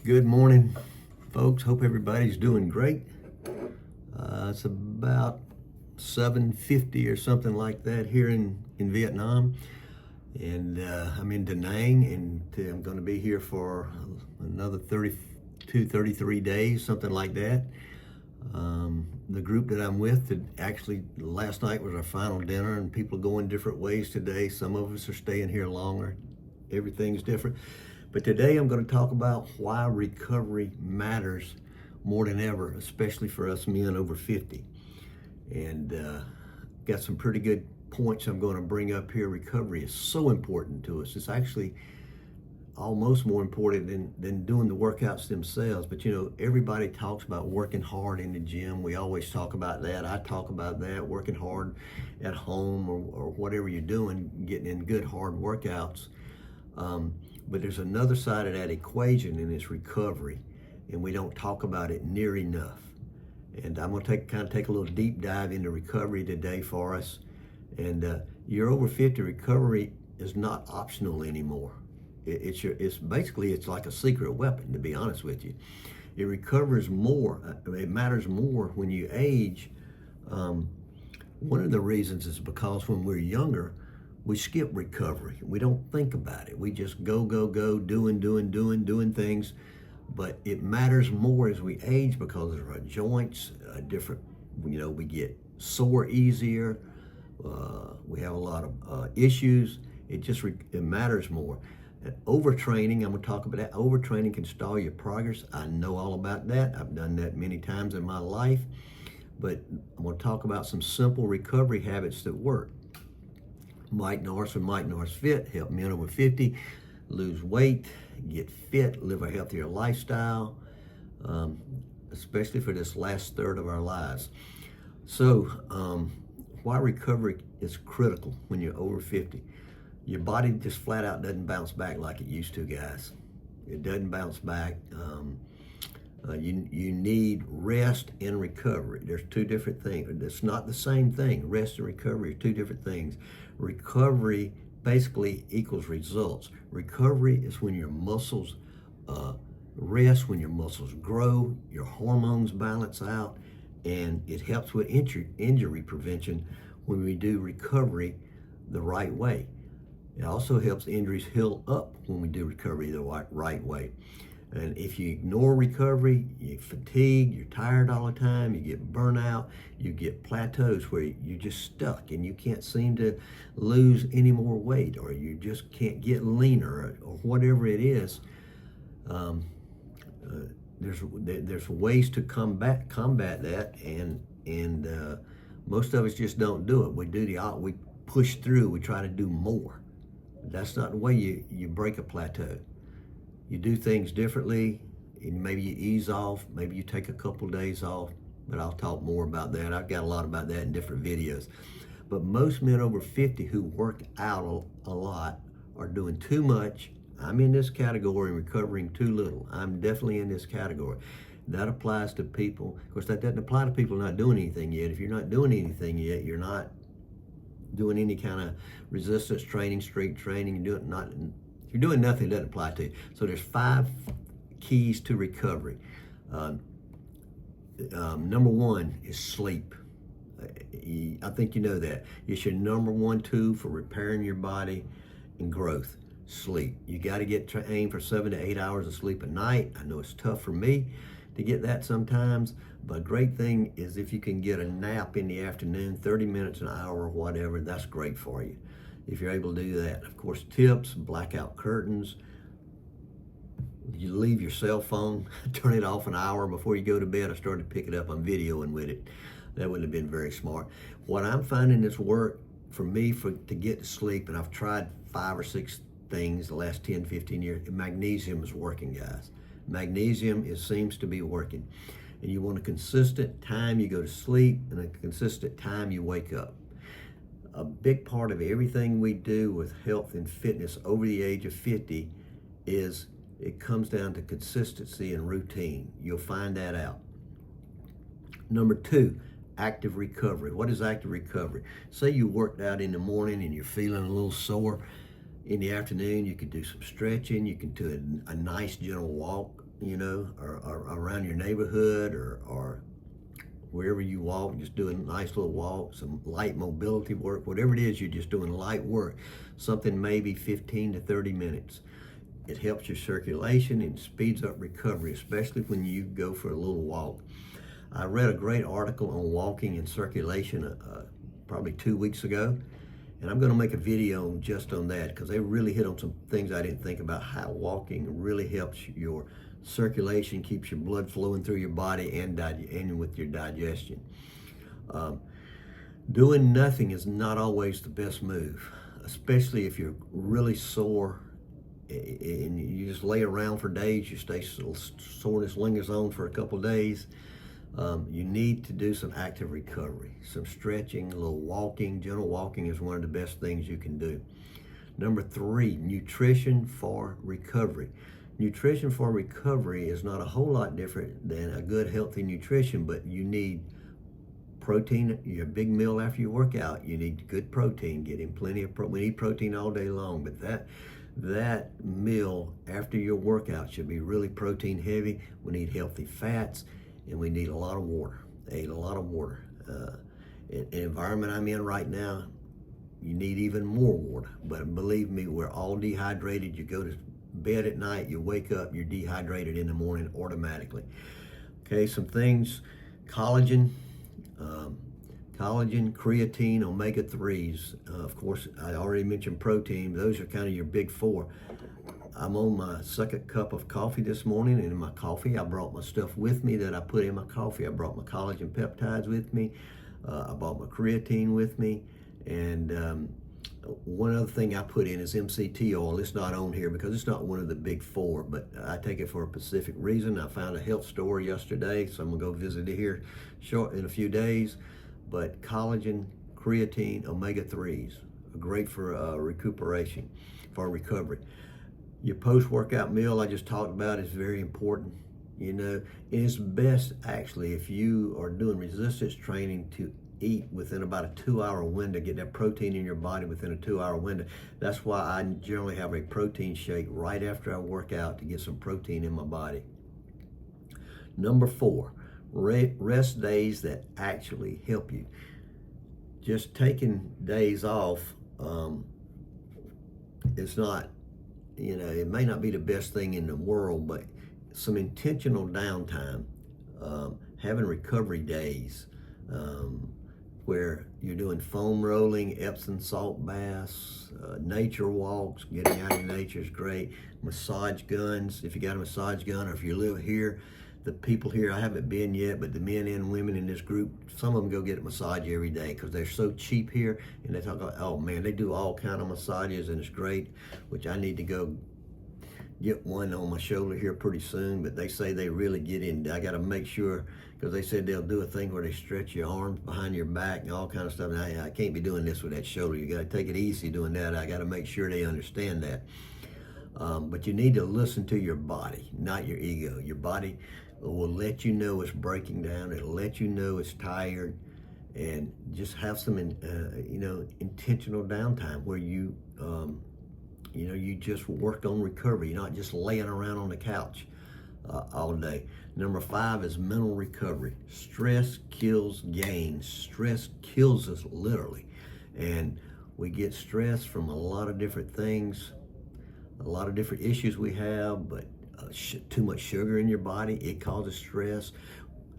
Good morning, folks. Hope everybody's doing great. It's about 7:50 or something like that here in Vietnam, and I'm in Da Nang, and I'm going to be here for another 32, 33 days, something like that. The group that I'm with, actually last night was our final dinner, and people are going different ways today. Some of us are staying here longer. Everything's different. But today I'm going to talk about why recovery matters more than ever, especially for us men over 50. And got some pretty good points I'm going to bring up here. Recovery is so important to us. It's actually almost more important than doing the workouts themselves. But you know, everybody talks about working hard in the gym. We always talk about that. I talk about that, working hard at home or whatever you're doing, getting in good hard workouts. But there's another side of that equation, and it's recovery, and we don't talk about it near enough. And I'm going to take a little deep dive into recovery today for us. And you're over 50, recovery is not optional anymore. It's basically like a secret weapon, to be honest with you. It recovers more. It matters more when you age. One of the reasons is because when we're younger, we skip recovery. We don't think about it. We just go, doing things. But it matters more as we age because of our joints, different, we get sore easier. We have a lot of issues. It matters more. Overtraining, I'm going to talk about that. Overtraining can stall your progress. I know all about that. I've done that many times in my life. But I'm going to talk about some simple recovery habits that work. Mike Norris from Mike Norris Fit help men over 50 lose weight, get fit, live a healthier lifestyle, especially for this last third of our lives. So why recovery is critical when you're over 50. Your body just flat out doesn't bounce back like it used to, guys. It doesn't bounce back. You need rest and recovery. There's two different things. It's not the same thing. Rest and recovery are two different things. Recovery basically equals results. Recovery is when your muscles rest, when your muscles grow, your hormones balance out, and it helps with injury prevention when we do recovery the right way. It also helps injuries heal up when we do recovery the right way. And if you ignore recovery, you fatigue, you're tired all the time, you get burnout, you get plateaus where you're just stuck and you can't seem to lose any more weight, or you just can't get leaner, or whatever it is. There's ways to combat that, and most of us just don't do it. We push through. We try to do more. That's not the way you break a plateau. You do things differently, and maybe you ease off, maybe you take a couple days off, but I'll talk more about that. I've got a lot about that in different videos. But most men over 50 who work out a lot are doing too much. I'm in this category, recovering too little. I'm definitely in this category. That applies to people. Of course, that doesn't apply to people not doing anything yet. If you're not doing anything yet, you're not doing any kind of resistance training, strength training, if you're doing nothing, it doesn't apply to you. So there's 5 keys to recovery. Number 1 is sleep. I think you know that. It's your number 1 tool for repairing your body and growth. Sleep. You got to aim for 7 to 8 hours of sleep a night. I know it's tough for me to get that sometimes, but a great thing is if you can get a nap in the afternoon, 30 minutes, an hour, or whatever, that's great for you if you're able to do that. Of course, tips, blackout curtains. You leave your cell phone, turn it off an hour before you go to bed. I started to pick it up, I'm videoing with it. That wouldn't have been very smart. What I'm finding is work for me to get to sleep, and I've tried 5 or 6 things the last 10, 15 years. Magnesium is working, guys. Magnesium seems to be working. And you want a consistent time you go to sleep and a consistent time you wake up. A big part of everything we do with health and fitness over the age of 50 is it comes down to consistency and routine. You'll find that out. Number 2, active recovery. What is active recovery? Say you worked out in the morning and you're feeling a little sore. In the afternoon, you could do some stretching. You can do a nice gentle walk, you know, or around your neighborhood or wherever you walk, just doing a nice little walk, some light mobility work, whatever it is, you're just doing light work, something maybe 15 to 30 minutes. It helps your circulation and speeds up recovery, especially when you go for a little walk. I read a great article on walking and circulation probably 2 weeks ago, and I'm going to make a video just on that because they really hit on some things I didn't think about, how walking really helps your circulation, keeps your blood flowing through your body and with your digestion. Doing nothing is not always the best move, especially if you're really sore and you just lay around for days, you stay soreness lingers on for a couple days. You need to do some active recovery, some stretching, a little walking. Gentle walking is one of the best things you can do. Number 3, nutrition for recovery. Nutrition for recovery is not a whole lot different than a good, healthy nutrition, but you need protein. Your big meal after you work out, you need good protein. Get in plenty of protein. We need protein all day long, but that meal after your workout should be really protein heavy. We need healthy fats, and we need a lot of water. A lot of water. In the environment I'm in right now, you need even more water. But believe me, we're all dehydrated. You go to bed at night, you wake up, you're dehydrated in the morning automatically. Okay, some things: collagen, creatine, omega-3s. Of course, I already mentioned protein. Those are kind of your big 4. I'm on my second cup of coffee this morning, and in my coffee, I brought my stuff with me that I put in my coffee. I brought my collagen peptides with me. I brought my creatine with me, and one other thing I put in is MCT oil. It's not on here because it's not one of the big 4, but I take it for a specific reason. I found a health store yesterday, so I'm gonna go visit it here in a few days. But collagen, creatine, omega-3s are great for recuperation, for recovery. Your post-workout meal I just talked about is very important. You know, it's best actually if you are doing resistance training to eat within about a 2-hour window, get that protein in your body within a 2-hour window. That's why I generally have a protein shake right after I work out to get some protein in my body. Number 4, rest days that actually help you. Just taking days off, it's not, you know, it may not be the best thing in the world, but some intentional downtime, having recovery days, where you're doing foam rolling, Epsom salt baths, nature walks. Getting out in nature is great. Massage guns, if you got a massage gun, or if you live here, the people here, I haven't been yet, but the men and women in this group, some of them go get a massage every day because they're so cheap here, and they talk about, oh man, they do all kind of massages and it's great, which I need to go get one on my shoulder here pretty soon, but they say they really get in. I got to make sure, because they said they'll do a thing where they stretch your arms behind your back and all kind of stuff. And I can't be doing this with that shoulder. You got to take it easy doing that. I got to make sure they understand that. But you need to listen to your body, not your ego. Your body will let you know it's breaking down. It'll let you know it's tired, and just have some, intentional downtime where you just worked on recovery. You're not just laying around on the couch all day. Number 5 is mental recovery. Stress kills gain. Stress kills us literally. And we get stress from a lot of different things, a lot of different issues we have, but too much sugar in your body, it causes stress.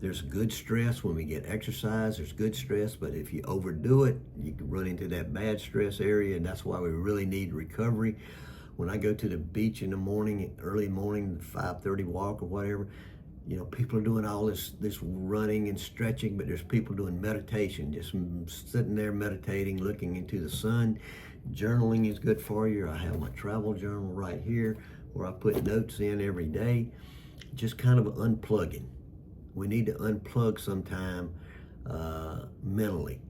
There's good stress when we get exercise. There's good stress, but if you overdo it, you can run into that bad stress area, and that's why we really need recovery. When I go to the beach in the morning, early morning, 5:30 walk or whatever, you know, people are doing all this running and stretching, but there's people doing meditation, just sitting there meditating, looking into the sun. Journaling is good for you. I have my travel journal right here where I put notes in every day, just kind of unplugging. We need to unplug sometime mentally,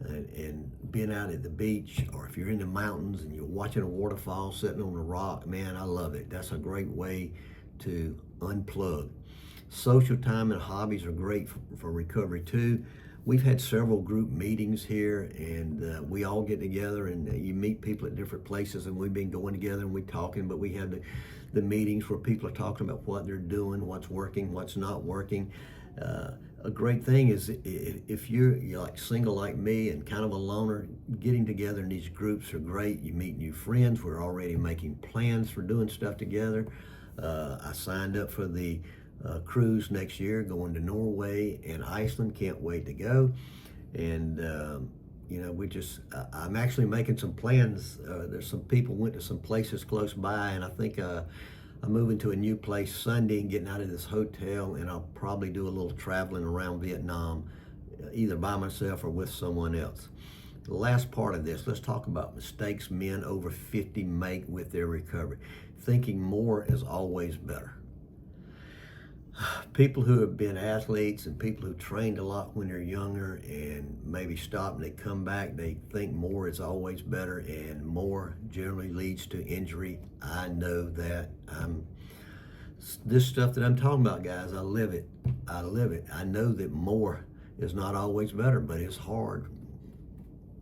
and being out at the beach, or if you're in the mountains and you're watching a waterfall sitting on a rock, man, I love it. That's a great way to unplug. Social time and hobbies are great for recovery too. we've had several group meetings here, and we all get together, and you meet people at different places, and we've been going together and we're talking, but we have the meetings where people are talking about what they're doing, what's working, what's not working. A great thing is if you're like single like me and kind of a loner, getting together in these groups are great. You meet new friends. We're already making plans for doing stuff together. I signed up for the cruise next year, going to Norway and Iceland. Can't wait to go. And I'm actually making some plans. There's some people went to some places close by, and I think I'm moving to a new place Sunday and getting out of this hotel, and I'll probably do a little traveling around Vietnam, either by myself or with someone else. The last part of this, let's talk about mistakes men over 50 make with their recovery. Thinking more is always better. People who have been athletes and people who trained a lot when they're younger and maybe stop and they come back, they think more is always better, and more generally leads to injury. I know that. This stuff that I'm talking about, guys, I live it. I live it. I know that more is not always better, but it's hard.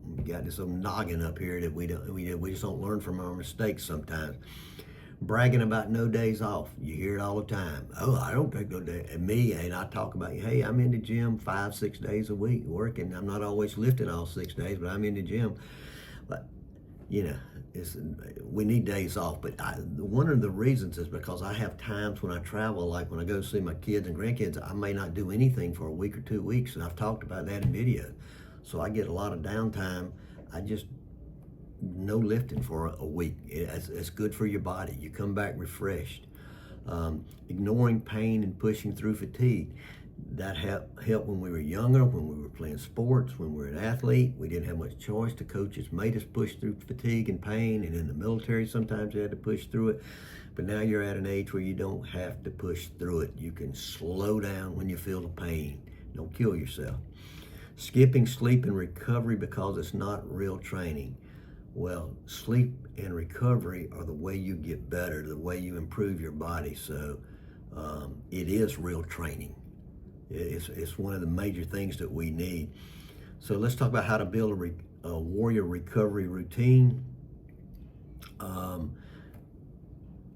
We got this old noggin up here that we just don't learn from our mistakes sometimes. Bragging about no days off. You hear it all the time. Oh, I don't take no day. And me, and I talk about, hey, I'm in the gym 5-6 days a week working. I'm not always lifting all 6 days, but I'm in the gym. But, we need days off. But one of the reasons is because I have times when I travel, like when I go see my kids and grandkids, I may not do anything for a week or 2 weeks. And I've talked about that in video. So I get a lot of downtime. No lifting for a week. It's good for your body. You come back refreshed. Ignoring pain and pushing through fatigue. That helped when we were younger, when we were playing sports, when we were an athlete. We didn't have much choice. The coaches made us push through fatigue and pain, and in the military sometimes you had to push through it. But now you're at an age where you don't have to push through it. You can slow down when you feel the pain. Don't kill yourself. Skipping sleep and recovery because it's not real training. Well, sleep and recovery are the way you get better, the way you improve your body. So it is real training. It's one of the major things that we need. So let's talk about how to build a warrior recovery routine.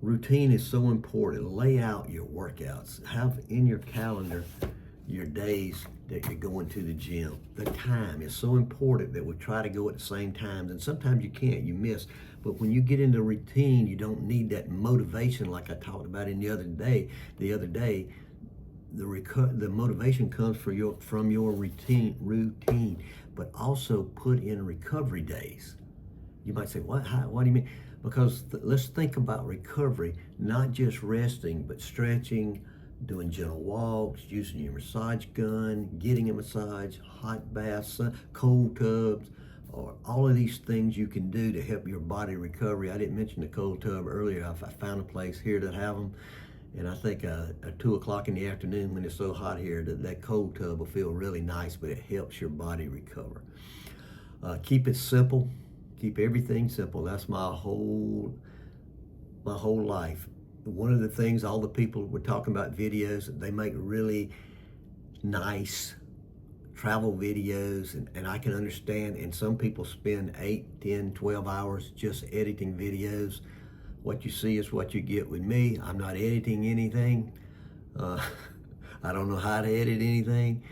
Routine is so important. Lay out your workouts. Have in your calendar your days that you're going to the gym. The time is so important that we try to go at the same times, and sometimes you can't, you miss. But when you get into routine, you don't need that motivation like I talked about the other day. The motivation comes from your routine, but also put in recovery days. You might say, what do you mean? Because let's think about recovery, not just resting, but stretching, doing gentle walks, using your massage gun, getting a massage, hot baths, cold tubs, or all of these things you can do to help your body recovery. I didn't mention the cold tub earlier. I found a place here that have them, and I think at 2 o'clock in the afternoon when it's so hot here, that cold tub will feel really nice, but it helps your body recover. Keep it simple. Keep everything simple. That's my whole life. One of the things, all the people were talking about videos, they make really nice travel videos, and I can understand, and some people spend 8, 10, 12 hours just editing videos. What you see is what you get with me. I'm not editing anything. I don't know how to edit anything,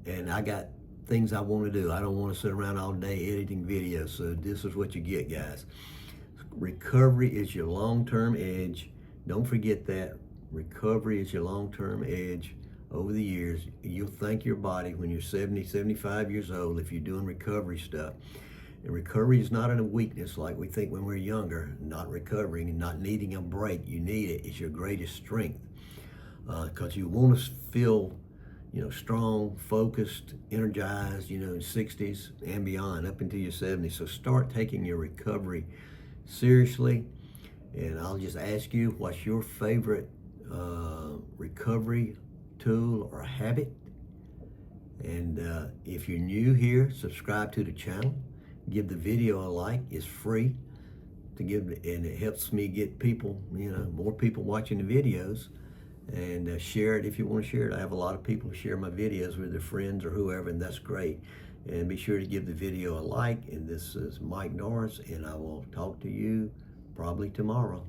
and I got things I want to do. I don't want to sit around all day editing videos, so this is what you get, guys. Recovery is your long-term edge. Don't forget that. Recovery is your long-term edge. Over the years, you'll thank your body when you're 70, 75 years old if you're doing recovery stuff. And recovery is not a weakness like we think when we're younger, not recovering and not needing a break. You need it. It's your greatest strength. Because you want to feel, strong, focused, energized, in 60s and beyond, up into your 70s. So start taking your recovery seriously. And I'll just ask you, what's your favorite recovery tool or habit? And if you're new here, subscribe to the channel. Give the video a like. It's free to give, and it helps me get people, more people watching the videos. and share it if you want to share it. I have a lot of people who share my videos with their friends or whoever, and that's great. And be sure to give the video a like. And this is Mike Norris, and I will talk to you probably tomorrow.